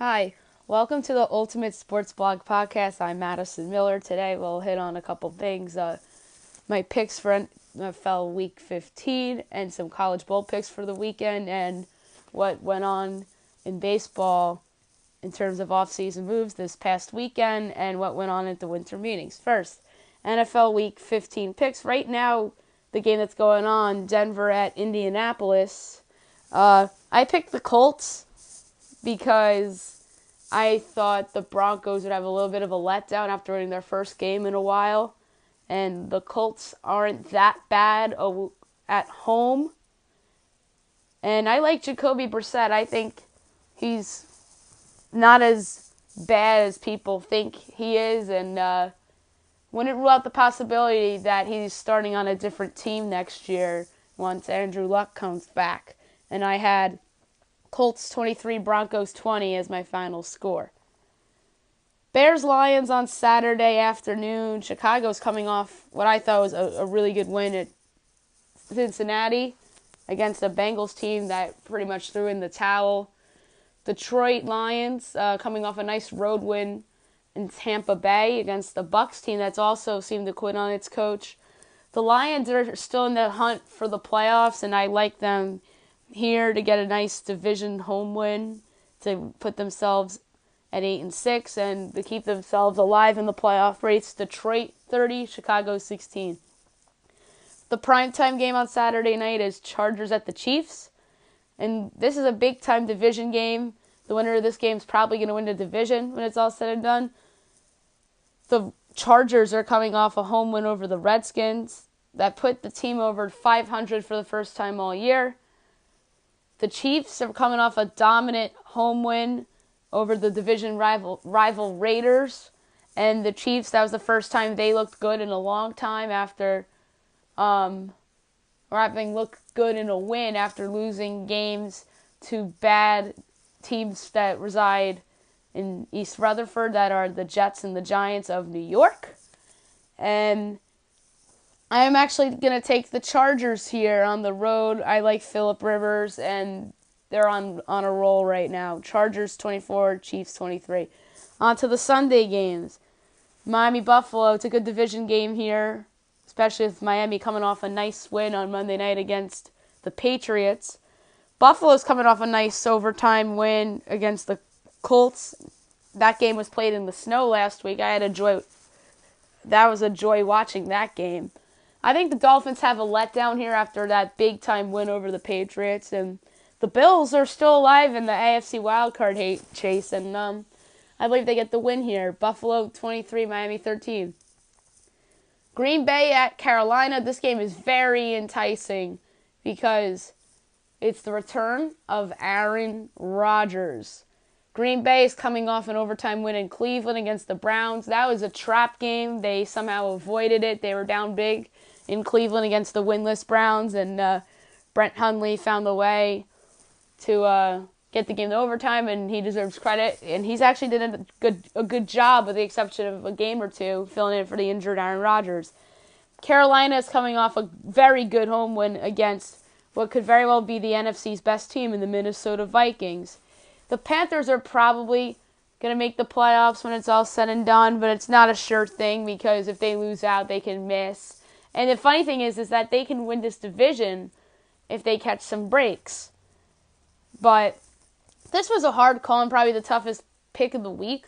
Hi, welcome to the Ultimate Sports Blog Podcast. I'm Madison Miller. Today we'll hit on a couple things. My picks for NFL Week 15 and some college bowl picks for the weekend and what went on in baseball in terms of off-season moves this past weekend and what went on at the winter meetings. First, NFL Week 15 picks. Right now, the game that's going on, Denver at Indianapolis. I picked the Colts because I thought the Broncos would have a little bit of a letdown after winning their first game in a while. And the Colts aren't that bad at home. And I like Jacoby Brissett. I think he's not as bad as people think he is. And wouldn't rule out the possibility that he's starting on a different team next year once Andrew Luck comes back. And I had Colts 23, Broncos 20 as my final score. Bears-Lions on Saturday afternoon. Chicago's coming off what I thought was a really good win at Cincinnati against a Bengals team that pretty much threw in the towel. Detroit Lions coming off a nice road win in Tampa Bay against the Bucs team that's also seemed to quit on its coach. The Lions are still in the hunt for the playoffs, and I like them here to get a nice division home win to put themselves at 8-6 and to keep themselves alive in the playoff race. Detroit 30, Chicago 16. The primetime game on Saturday night is Chargers at the Chiefs. And this is a big-time division game. The winner of this game is probably going to win the division when it's all said and done. The Chargers are coming off a home win over the Redskins that put the team over 500 for the first time all year. The Chiefs are coming off a dominant home win over the division rival Raiders. And the Chiefs, that was the first time they looked good in a long time after, or having looked good in a win after losing games to bad teams that reside in East Rutherford, that are the Jets and the Giants of New York. And I am actually going to take the Chargers here on the road. I like Phillip Rivers, and they're on a roll right now. Chargers 24, Chiefs 23. On to the Sunday games. Miami-Buffalo, it's a good division game here, especially with Miami coming off a nice win on Monday night against the Patriots. Buffalo's coming off a nice overtime win against the Colts. That game was played in the snow last week. That was a joy watching that game. I think the Dolphins have a letdown here after that big-time win over the Patriots, and the Bills are still alive in the AFC wildcard chase, and I believe they get the win here. Buffalo 23, Miami 13. Green Bay at Carolina. This game is very enticing because it's the return of Aaron Rodgers. Green Bay is coming off an overtime win in Cleveland against the Browns. That was a trap game. They somehow avoided it. They were down big in Cleveland against the winless Browns, and Brent Hundley found the way to get the game to overtime, and he deserves credit. And he's actually did a good job, with the exception of a game or two, filling in for the injured Aaron Rodgers. Carolina is coming off a very good home win against what could very well be the NFC's best team in the Minnesota Vikings. The Panthers are probably going to make the playoffs when it's all said and done, but it's not a sure thing because if they lose out, they can miss. And the funny thing is that they can win this division if they catch some breaks. But this was a hard call and probably the toughest pick of the week.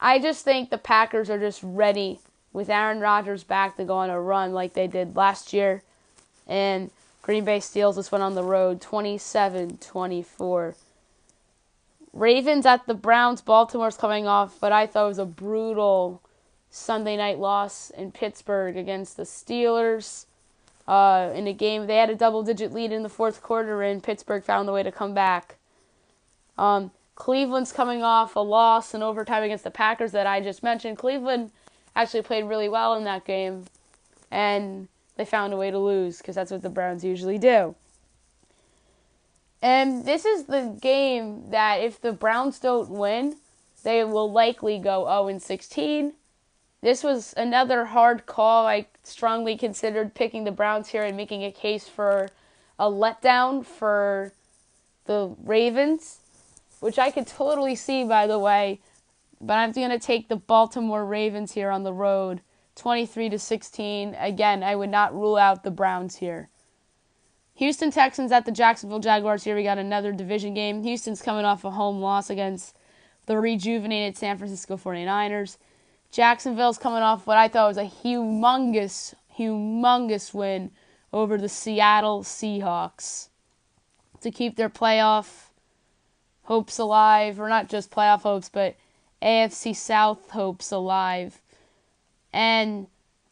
I just think the Packers are just ready with Aaron Rodgers back to go on a run like they did last year. And Green Bay steals this one on the road, 27-24. Ravens at the Browns. Baltimore's coming off, but I thought it was a brutal Sunday night loss in Pittsburgh against the Steelers. In a game, they had a double-digit lead in the fourth quarter, and Pittsburgh found the way to come back. Cleveland's coming off a loss in overtime against the Packers that I just mentioned. Cleveland actually played really well in that game, and they found a way to lose because that's what the Browns usually do. And this is the game that if the Browns don't win, they will likely go 0-16. This was another hard call. I strongly considered picking the Browns here and making a case for a letdown for the Ravens. which I could totally see, by the way. But I'm going to take the Baltimore Ravens here on the road, 23-16. Again, I would not rule out the Browns here. Houston Texans at the Jacksonville Jaguars. Here we got another division game. Houston's coming off a home loss against the rejuvenated San Francisco 49ers. Jacksonville's coming off what I thought was a humongous win over the Seattle Seahawks to keep their playoff hopes alive, or not just playoff hopes, but AFC South hopes alive. And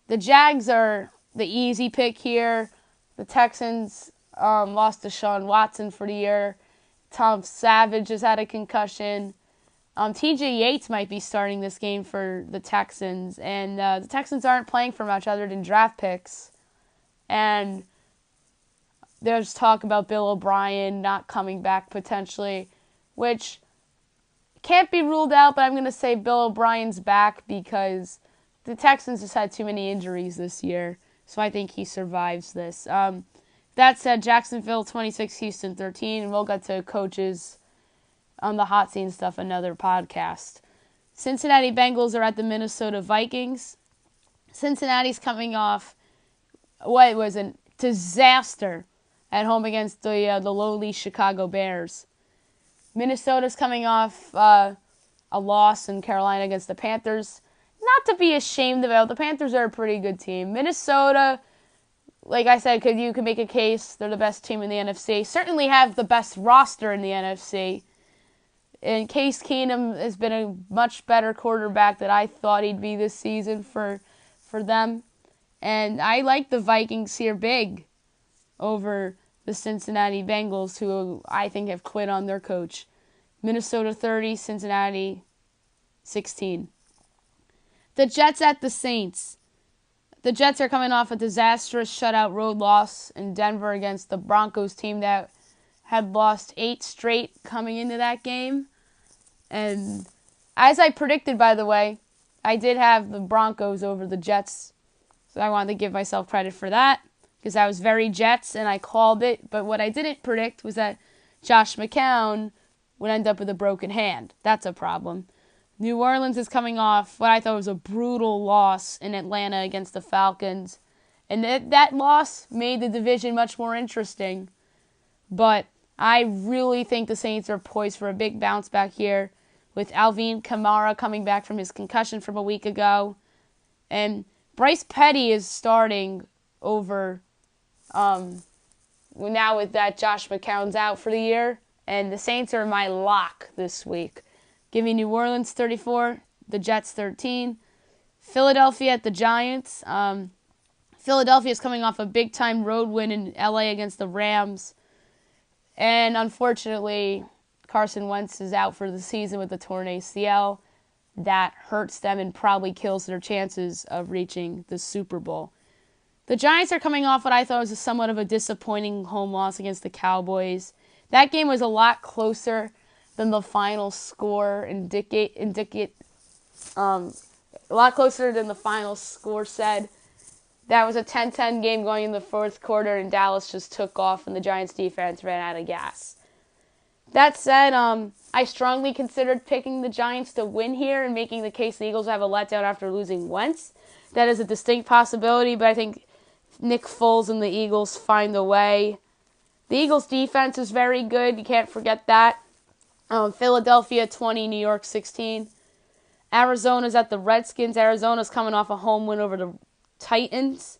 the Jags are the easy pick here. The Texans lost to Sean Watson for the year. Tom Savage has had a concussion. TJ Yates might be starting this game for the Texans. And the Texans aren't playing for much other than draft picks. And there's talk about Bill O'Brien not coming back potentially, which can't be ruled out, but I'm going to say Bill O'Brien's back because the Texans just had too many injuries this year. So I think he survives this. That said, Jacksonville 26, Houston 13, and we'll get to coaches on the hot scene stuff another podcast. Cincinnati Bengals are at the Minnesota Vikings. Cincinnati's coming off what was a disaster at home against the lowly Chicago Bears. Minnesota's coming off a loss in Carolina against the Panthers. Not to be ashamed about, the Panthers are a pretty good team. Minnesota, like I said, you could make a case they're the best team in the NFC. Certainly have the best roster in the NFC. And Case Keenum has been a much better quarterback than I thought he'd be this season for them. And I like the Vikings here big over the Cincinnati Bengals, who I think have quit on their coach. Minnesota 30, Cincinnati 16. The Jets at the Saints. The Jets are coming off a disastrous shutout road loss in Denver against the Broncos team that had lost 8 straight coming into that game. And as I predicted, by the way, I did have the Broncos over the Jets. So I wanted to give myself credit for that because I was very Jets and I called it. But what I didn't predict was that Josh McCown would end up with a broken hand. That's a problem. New Orleans is coming off what I thought was a brutal loss in Atlanta against the Falcons. And that loss made the division much more interesting. But I really think the Saints are poised for a big bounce back here with Alvin Kamara coming back from his concussion from a week ago. And Bryce Petty is starting over now with that Josh McCown's out for the year. And the Saints are my lock this week. Give me New Orleans 34, the Jets 13. Philadelphia at the Giants. Philadelphia is coming off a big-time road win in LA against the Rams. And unfortunately, Carson Wentz is out for the season with a torn ACL. That hurts them and probably kills their chances of reaching the Super Bowl. The Giants are coming off what I thought was somewhat of a disappointing home loss against the Cowboys. That game was a lot closer than the final score a lot closer than the final score said. That was a 10-10 game going in the fourth quarter, and Dallas just took off, and the Giants' defense ran out of gas. That said, I strongly considered picking the Giants to win here and making the case the Eagles have a letdown after losing Wentz. That is a distinct possibility, but I think Nick Foles and the Eagles find a way. The Eagles' defense is very good. You can't forget that. Philadelphia 20, New York 16. Arizona's at the Redskins. Arizona's coming off a home win over the Titans.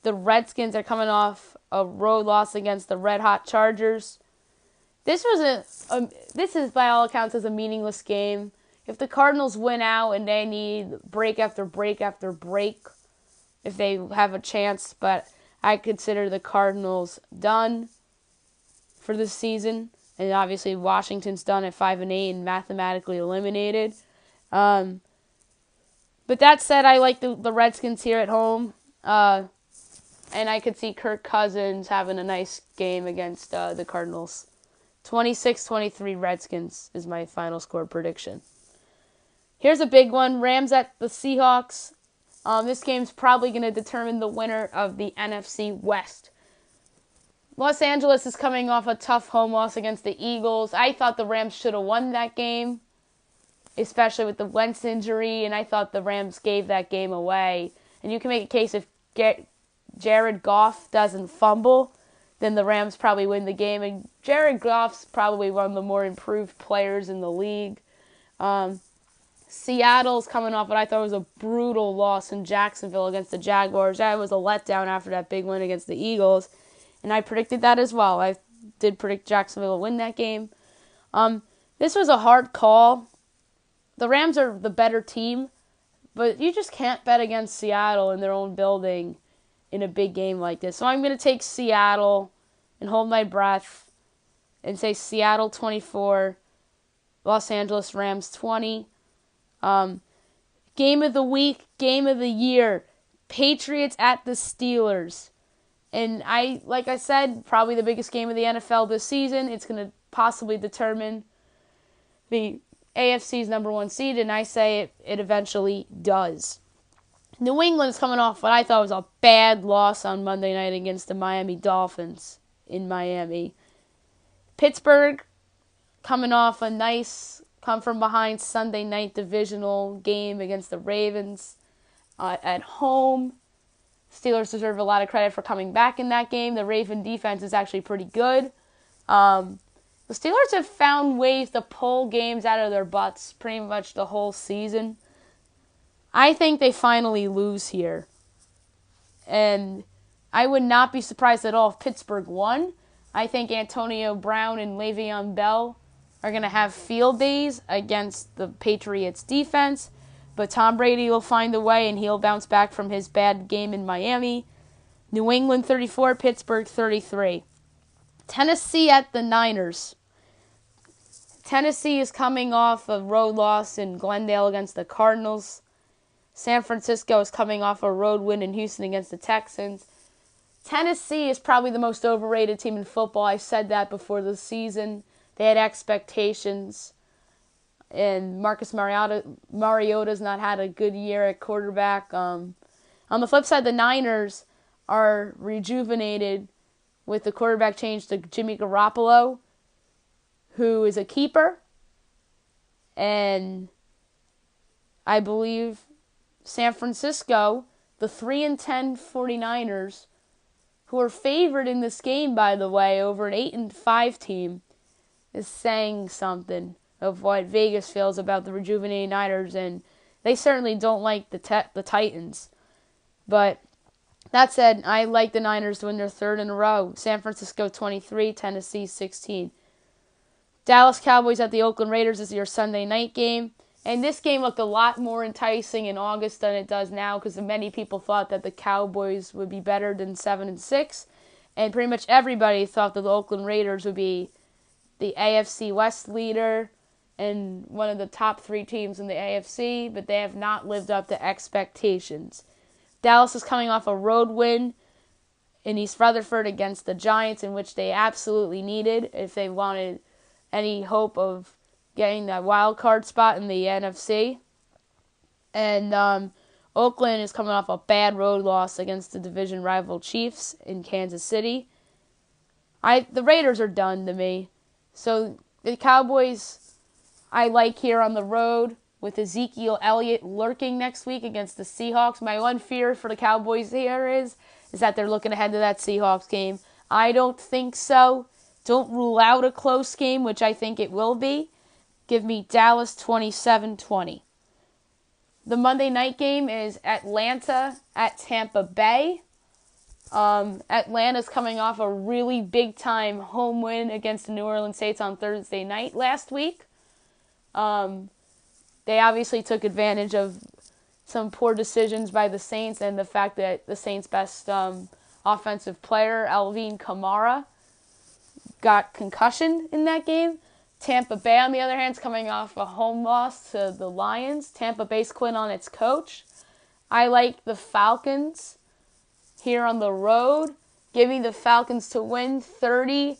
The Redskins are coming off a road loss against the Red Hot Chargers. This is by all accounts is a meaningless game. If the Cardinals win out and they need break after break after break, if they have a chance, but I consider the Cardinals done for this season. And obviously Washington's done at 5-8 and mathematically eliminated. But that said, I like the Redskins here at home. And I could see Kirk Cousins having a nice game against the Cardinals. 26-23 Redskins is my final score prediction. Here's a big one. Rams at the Seahawks. This game's probably going to determine the winner of the NFC West. Los Angeles is coming off a tough home loss against the Eagles. I thought the Rams should have won that game, especially with the Wentz injury, and I thought the Rams gave that game away. And you can make a case if Jared Goff doesn't fumble, then the Rams probably win the game. And Jared Goff's probably one of the more improved players in the league. Seattle's coming off what I thought was a brutal loss in Jacksonville against the Jaguars. That was a letdown after that big win against the Eagles. And I predicted that as well. I did predict Jacksonville will win that game. This was a hard call. The Rams are the better team, but you just can't bet against Seattle in their own building in a big game like this. So I'm going to take Seattle and hold my breath and say Seattle 24, Los Angeles Rams 20. Game of the week, game of the year, Patriots at the Steelers. And like I said, probably the biggest game of the NFL this season. It's going to possibly determine the AFC's number one seed, and I say it eventually does. New England's coming off what I thought was a bad loss on Monday night against the Miami Dolphins in Miami. Pittsburgh coming off a nice come-from-behind Sunday night divisional game against the Ravens at home. Steelers deserve a lot of credit for coming back in that game. The Raven defense is actually pretty good. The Steelers have found ways to pull games out of their butts pretty much the whole season. I think they finally lose here. And I would not be surprised at all if Pittsburgh won. I think Antonio Brown and Le'Veon Bell are going to have field days against the Patriots defense. But Tom Brady will find a way, and he'll bounce back from his bad game in Miami. New England 34, Pittsburgh 33. Tennessee at the Niners. Tennessee is coming off a road loss in Glendale against the Cardinals. San Francisco is coming off a road win in Houston against the Texans. Tennessee is probably the most overrated team in football. I said that before the season. They had expectations. And Marcus Mariota's not had a good year at quarterback. On the flip side, the Niners are rejuvenated with the quarterback change to Jimmy Garoppolo, who is a keeper. And I believe San Francisco, the 3-10 49ers, who are favored in this game, by the way, over an 8-5 team, is saying something of what Vegas feels about the rejuvenated Niners, and they certainly don't like the Titans. But that said, I like the Niners to win their third in a row. San Francisco 23, Tennessee 16. Dallas Cowboys at the Oakland Raiders is your Sunday night game. And this game looked a lot more enticing in August than it does now because many people thought that the Cowboys would be better than 7-6. And pretty much everybody thought that the Oakland Raiders would be the AFC West leader and one of the top three teams in the AFC, but they have not lived up to expectations. Dallas is coming off a road win in East Rutherford against the Giants, in which they absolutely needed if they wanted any hope of getting that wild card spot in the NFC. And Oakland is coming off a bad road loss against the division rival Chiefs in Kansas City. The Raiders are done to me. So the Cowboys I like here on the road with Ezekiel Elliott lurking next week against the Seahawks. My one fear for the Cowboys here is that they're looking ahead to that Seahawks game. I don't think so. Don't rule out a close game, which I think it will be. Give me Dallas 27-20. The Monday night game is Atlanta at Tampa Bay. Atlanta's coming off a really big-time home win against the New Orleans Saints on Thursday night last week. They obviously took advantage of some poor decisions by the Saints and the fact that the Saints' best offensive player, Alvin Kamara, got concussion in that game. Tampa Bay, on the other hand, is coming off a home loss to the Lions. Tampa Bay's quit on its coach. I like the Falcons here on the road. Give me the Falcons to win 30-20.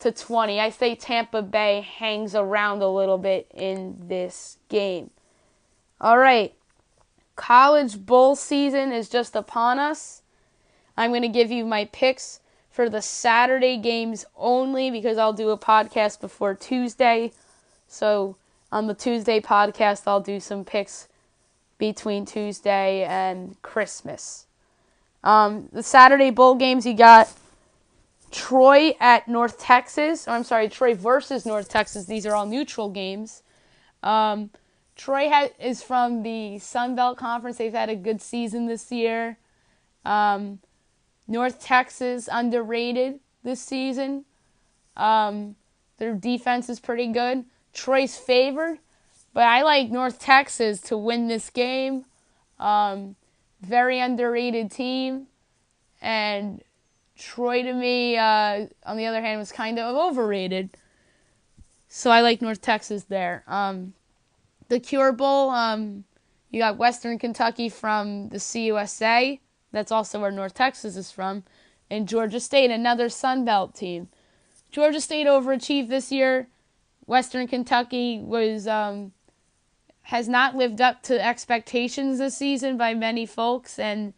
I say Tampa Bay hangs around a little bit in this game. All right. College bowl season is just upon us. I'm going to give you my picks for the Saturday games only because I'll do a podcast before Tuesday. So on the Tuesday podcast, I'll do some picks between Tuesday and Christmas. The Saturday bowl games, you got Troy at North Texas. Troy versus North Texas. These are all neutral games. Troy is from the Sun Belt Conference. They've had a good season this year. North Texas, underrated this season. Their defense is pretty good. Troy's favored, but I like North Texas to win this game. Very underrated team. And Troy, to me, on the other hand, was kind of overrated. So I like North Texas there. The Cure Bowl, you got Western Kentucky from the CUSA. That's also where North Texas is from. And Georgia State, another Sun Belt team. Georgia State overachieved this year. Western Kentucky has not lived up to expectations this season by many folks. And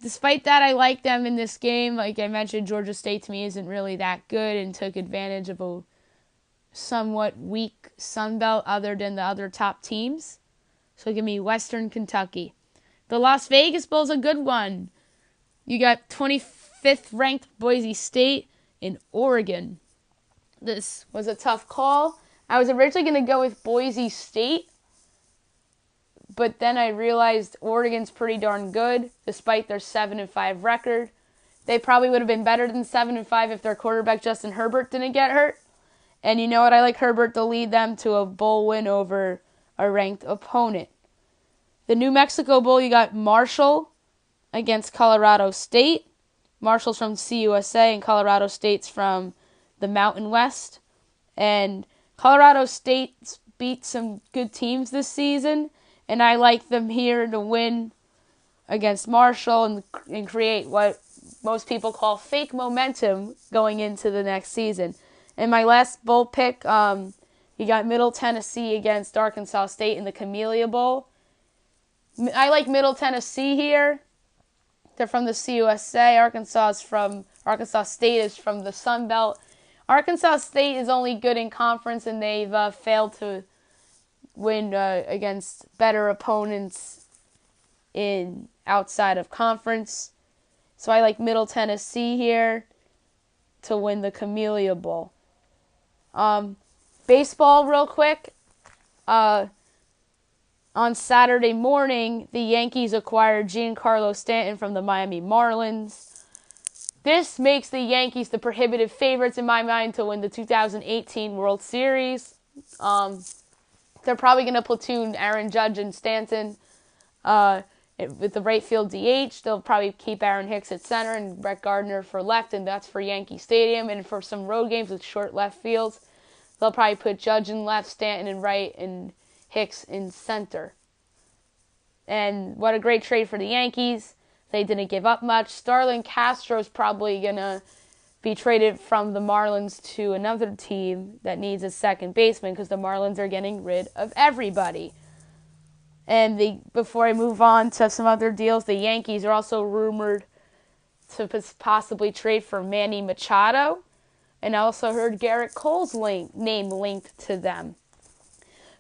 despite that, I like them in this game. Like I mentioned, Georgia State to me isn't really that good and took advantage of a somewhat weak Sun Belt other than the other top teams. So give me Western Kentucky. The Las Vegas Bowl is a good one. You got 25th ranked Boise State in Oregon. This was a tough call. I was originally going to go with Boise State, but then I realized Oregon's pretty darn good, despite their 7-5 record. They probably would have been better than 7-5 if their quarterback Justin Herbert didn't get hurt. And you know what? I like Herbert to lead them to a bowl win over a ranked opponent. The New Mexico Bowl, you got Marshall against Colorado State. Marshall's from CUSA and Colorado State's from the Mountain West. And Colorado State's beat some good teams this season, and I like them here to win against Marshall and create what most people call fake momentum going into the next season. And my last bowl pick, you got Middle Tennessee against Arkansas State in the Camellia Bowl. I like Middle Tennessee here. They're from the CUSA. Arkansas State is from the Sun Belt. Arkansas State is only good in conference, and they've failed to win against better opponents outside of conference. So I like Middle Tennessee here to win the Camellia Bowl. Baseball real quick. On Saturday morning, the Yankees acquired Giancarlo Stanton from the Miami Marlins. This makes the Yankees the prohibitive favorites in my mind to win the 2018 World Series. They're probably going to platoon Aaron Judge and Stanton with the right field DH. They'll probably keep Aaron Hicks at center and Brett Gardner for left, and that's for Yankee Stadium. And for some road games with short left fields, they'll probably put Judge in left, Stanton in right, and Hicks in center. And what a great trade for the Yankees. They didn't give up much. Starlin Castro's probably going to be traded from the Marlins to another team that needs a second baseman because the Marlins are getting rid of everybody. And before I move on to some other deals, the Yankees are also rumored to possibly trade for Manny Machado. And I also heard Garrett Cole's name linked to them.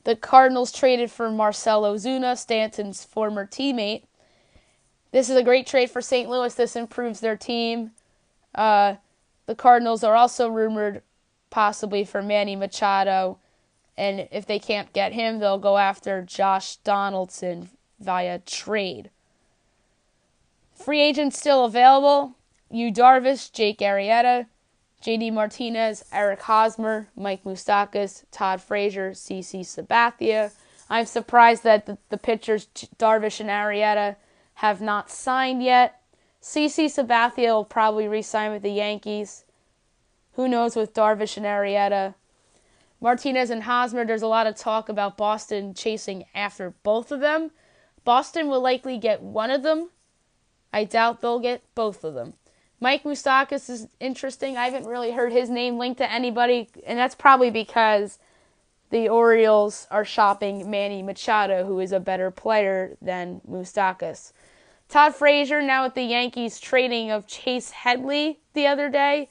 The Cardinals traded for Marcell Ozuna, Stanton's former teammate. This is a great trade for St. Louis. This improves their team. The Cardinals are also rumored possibly for Manny Machado. And if they can't get him, they'll go after Josh Donaldson via trade. Free agents still available. Yu Darvish, Jake Arrieta, J.D. Martinez, Eric Hosmer, Mike Moustakas, Todd Frazier, CC Sabathia. I'm surprised that the pitchers Darvish and Arrieta have not signed yet. CC Sabathia will probably re-sign with the Yankees. Who knows with Darvish and Arrieta. Martinez and Hosmer, there's a lot of talk about Boston chasing after both of them. Boston will likely get one of them. I doubt they'll get both of them. Mike Moustakas is interesting. I haven't really heard his name linked to anybody, and that's probably because the Orioles are shopping Manny Machado, who is a better player than Moustakas. Todd Frazier now with the Yankees trading of Chase Headley the other day.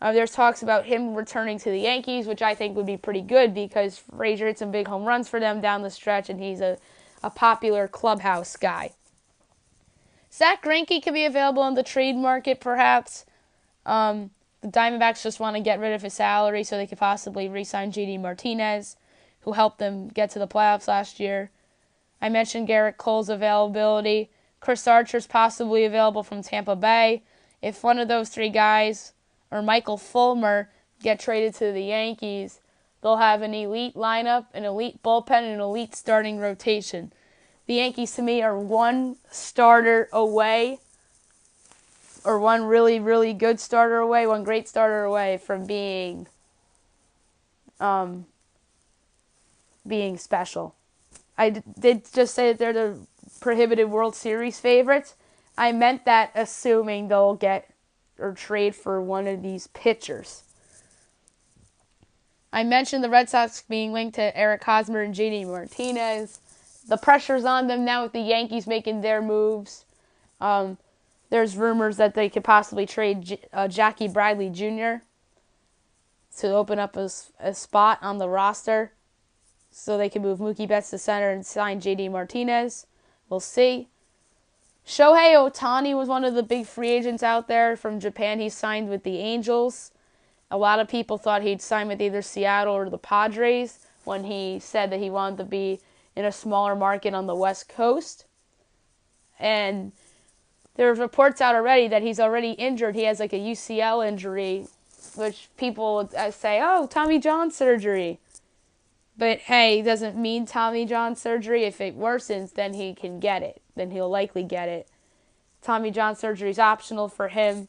There's talks about him returning to the Yankees, which I think would be pretty good because Frazier hit some big home runs for them down the stretch, and he's a popular clubhouse guy. Zach Greinke could be available on the trade market, perhaps. The Diamondbacks just want to get rid of his salary so they could possibly re-sign JD Martinez, who helped them get to the playoffs last year. I mentioned Garrett Cole's availability. Chris Archer's possibly available from Tampa Bay. If one of those three guys or Michael Fulmer get traded to the Yankees, they'll have an elite lineup, an elite bullpen, and an elite starting rotation. The Yankees, to me, are one starter away, or one really, really good starter away, one great starter away from being special. I did just say that they're the prohibited World Series favorites. I meant that assuming they'll get or trade for one of these pitchers. I mentioned the Red Sox being linked to Eric Hosmer and JD Martinez. The pressure's on them now with the Yankees making their moves. There's rumors that they could possibly trade Jackie Bradley Jr. to open up a spot on the roster so they can move Mookie Betts to center and sign JD Martinez. We'll see. Shohei Ohtani was one of the big free agents out there from Japan. He signed with the Angels. A lot of people thought he'd sign with either Seattle or the Padres when he said that he wanted to be in a smaller market on the West Coast. And there's reports out already that he's already injured. He has like a UCL injury, which people say, oh, Tommy John surgery. But hey, it doesn't mean Tommy John surgery. If it worsens, then he can get it. Then he'll likely get it. Tommy John surgery is optional for him.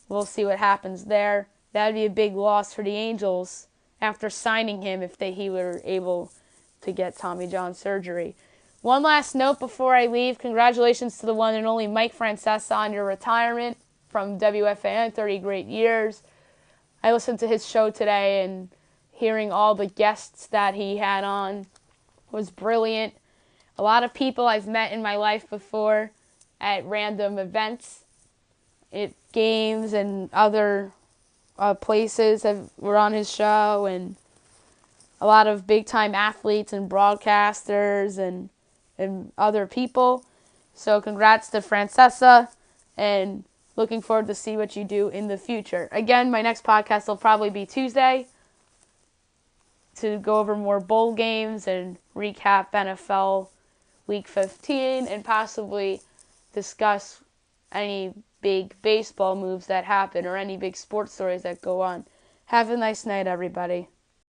We'll see what happens there. That would be a big loss for the Angels after signing him if he were able to get Tommy John surgery. One last note before I leave. Congratulations to the one and only Mike Francesa on your retirement from WFAN, 30 great years. I listened to his show today, and hearing all the guests that he had on was brilliant. A lot of people I've met in my life before at random events, at games and other places were on his show, and a lot of big-time athletes and broadcasters and other people. So congrats to Francesa, and looking forward to see what you do in the future. Again, my next podcast will probably be Tuesday to go over more bowl games and recap NFL Week 15 and possibly discuss any big baseball moves that happen or any big sports stories that go on. Have a nice night, everybody.